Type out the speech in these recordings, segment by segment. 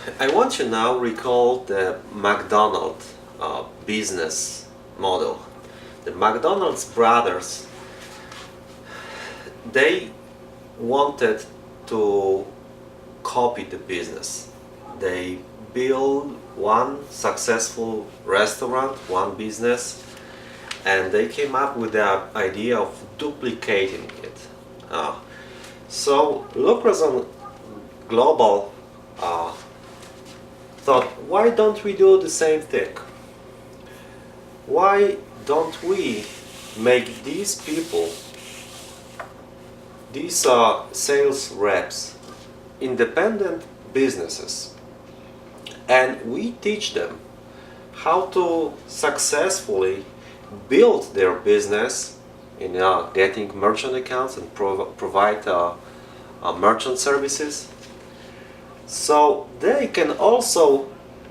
I want to now recall the McDonald's business model. The McDonald's brothers, they wanted to copy the business. They built one successful restaurant, one business, and they came up with the idea of duplicating it. Uh, so Lucrazon Global thought, why don't we do the same thing? Why don't we make these people, these sales reps, independent businesses, and we teach them how to successfully build their business in getting merchant accounts and provide merchant services, so they can also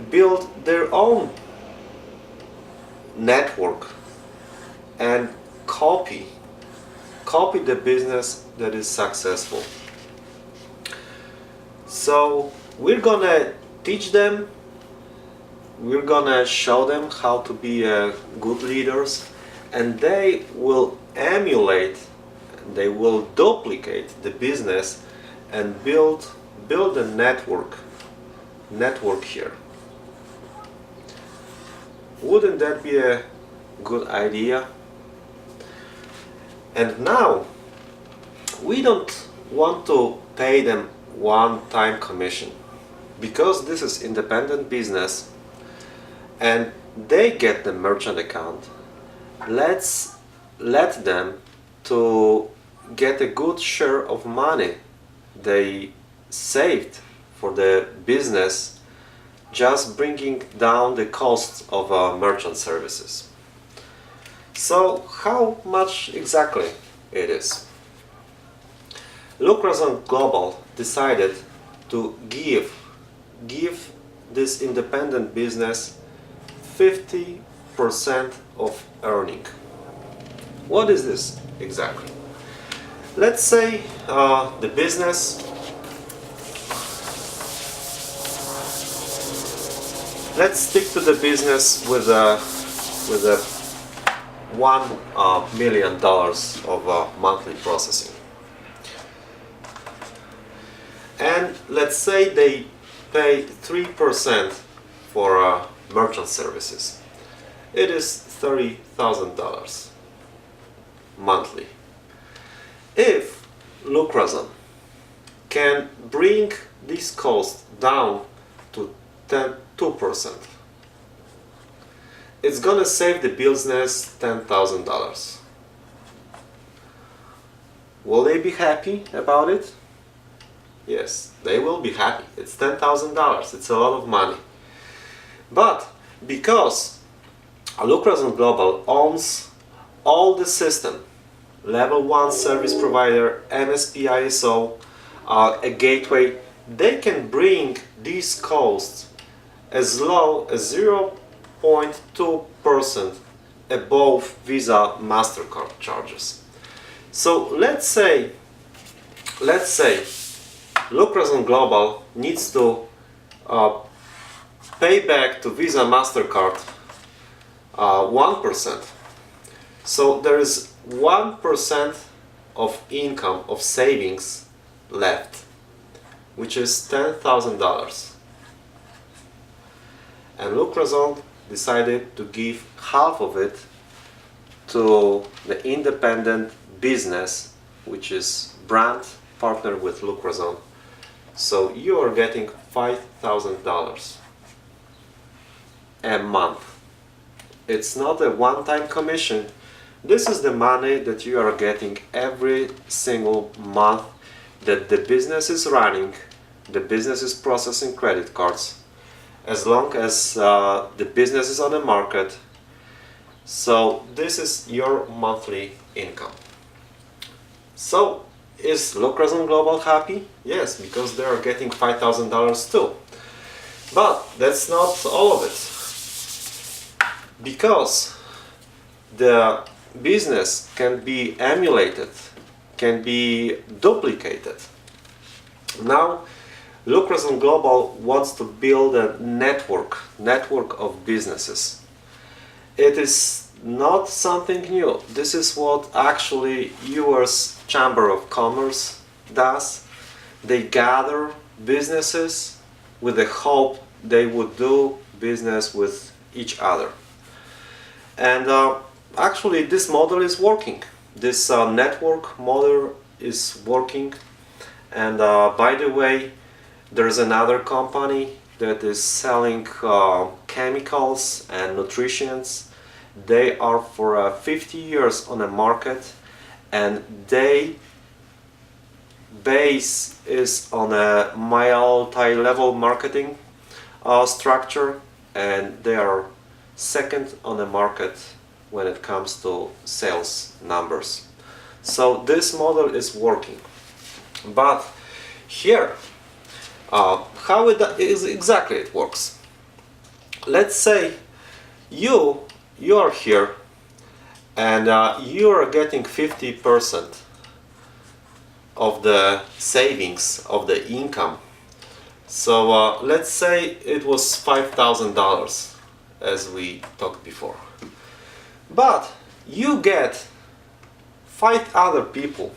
build their own network and copy the business that is successful. So we're gonna teach them, we're gonna show them how to be good leaders, and they will emulate, they will duplicate the business and build a network here. Wouldn't that be a good idea? And now we don't want to pay them one-time commission, because this is independent business and they get the merchant account. Let's let them to get a good share of money they saved for the business, just bringing down the costs of merchant services. So how much exactly it is? Lucrazon Global decided to give this independent business 50% of earning. What is this exactly? Let's say the business, let's stick to the business with a $1 million of monthly processing, and let's say they pay 3% for merchant services. It is $30,000 monthly. If Lucrazon can bring this cost down to 2%, it's gonna save the business $10,000. Will they be happy about it? Yes, they will be happy. It's $10,000. It's a lot of money. But because Lucrazon Global owns all the system, level 1 service provider, MSP ISO, a gateway, they can bring these costs as low as 0.2% above Visa MasterCard charges. So let's say Lucrazon Global needs to pay back to Visa MasterCard 1%. So there is 1% of income, of savings left, which is $10,000. And Lucrazon decided to give half of it to the independent business, which is brand partner with Lucrazon. So you are getting $5,000 a month. It's not a one-time commission. This is the money that you are getting every single month that the business is running, the business is processing credit cards, as long as the business is on the market. So this is your monthly income. So is Lucrazon Global happy? Yes, because they are getting $5,000 too. But that's not all of it. Because the business can be emulated, can be duplicated. Now Lucrazon Global wants to build a network of businesses. It is not something new. This is what actually US Chamber of Commerce does. They gather businesses with the hope they would do business with each other. And actually this model is working. This network model is working. And by the way, there's another company that is selling chemicals and nutrients. They are for 50 years on the market, and they base is on a multi-level marketing structure, and they are second on the market when it comes to sales numbers. So this model is working. But here, how it is exactly it works. Let's say you are here and you are getting 50% of the savings of the income. So let's say it was $5,000 as we talked before. But you get 5 other people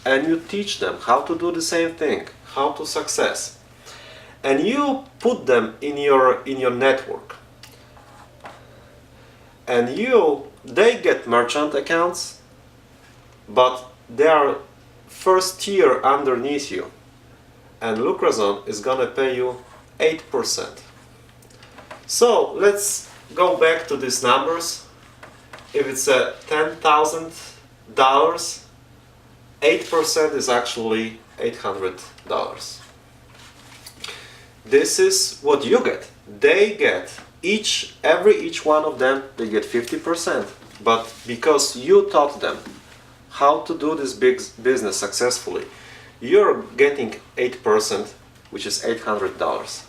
and you teach them how to do the same thing, how to success. And you put them in your network. And they get merchant accounts, but they are first tier underneath you. And Lucrazon is gonna pay you 8%. So let's go back to these numbers. If it's a $10,000, 8% is actually $800. This is what you get. They get each one of them, they get 50%. But because you taught them how to do this big business successfully, you're getting 8%, which is $800.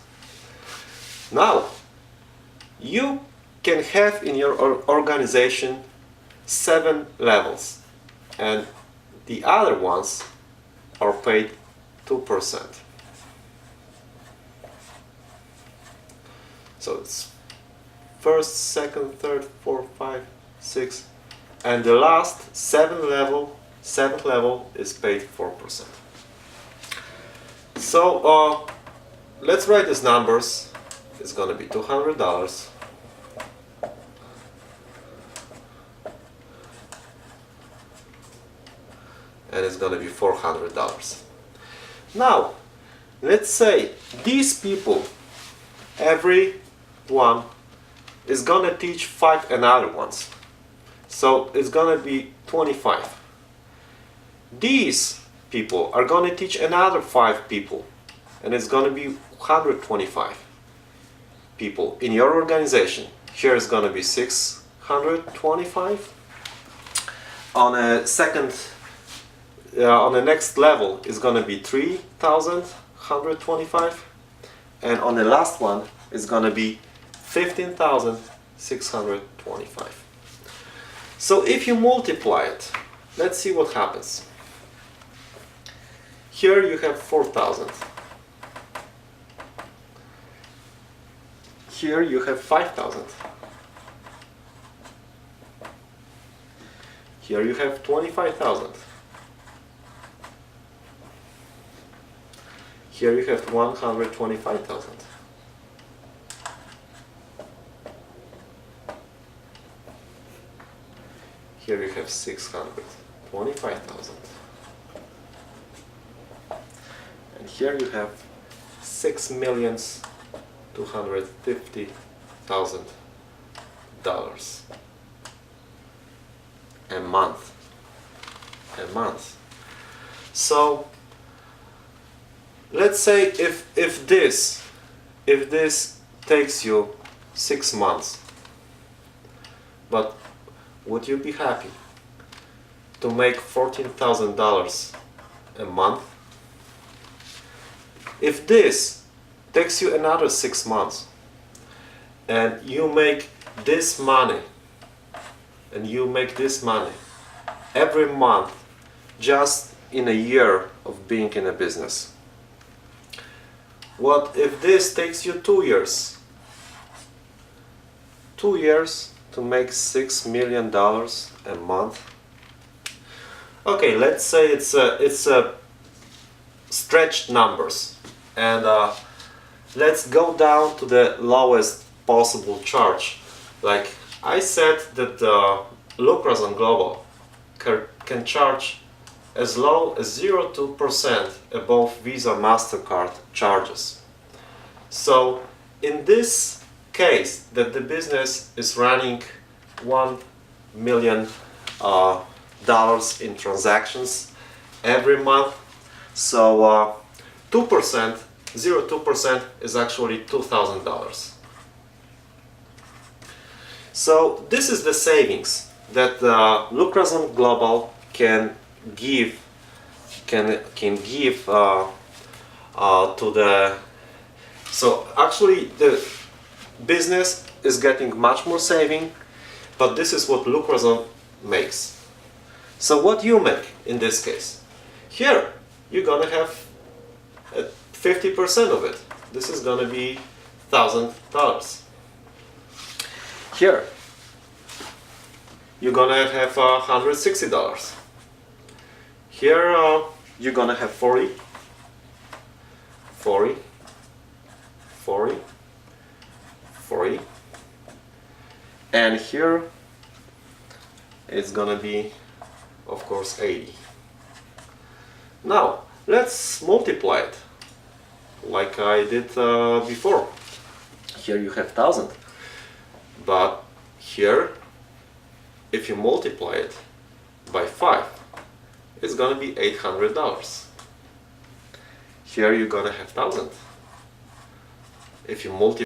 Now, you can have in your organization 7 levels, and the other ones are paid 2%. So it's first, second, third, fourth, 5, 6, and the last 7th level is paid 4%. So let's write these numbers. It's gonna be $200. And it's gonna be $400. Now, let's say these people, every one is gonna teach 5 another ones. So it's gonna be 25. These people are gonna teach another 5 people, and it's gonna be 125 people in your organization. Here is gonna be 625. On a second, on the next level is gonna be 3,125, and on the last one is gonna be 15,625. So if you multiply it, let's see what happens. Here you have 4,000. Here you have 5,000. Here you have 25,000. Here you have 125,000. Here you have 625,000. And here you have $6,250,000 a month. So let's say if this takes you 6 months, but would you be happy to make $14,000 a month? If this takes you another 6 months and you make this money, every month just in a year of being in a business, What if this takes you 2 years? 2 years to make $6 million a month. Okay, let's say it's a stretched numbers, and let's go down to the lowest possible charge. Like I said that Lucrazon Global can charge as low as 0.2% above Visa MasterCard charges. So in this case that the business is running $1 million in transactions every month, so 2%, 0.2% is actually $2,000. So this is the savings that Lucrazon Global can give to the. So actually the business is getting much more saving, but this is what Lucrazon makes. So what you make in this case? Here you're gonna have 50% of it. This is gonna be $1,000. Here you're gonna have $160. Here you're gonna have 40, 40, 40, 40, and here it's gonna be, of course, 80. Now let's multiply it like I did before. Here you have 1,000, but here if you multiply it by 5, it's gonna be $800. Here you're gonna have 1,000. If you multiply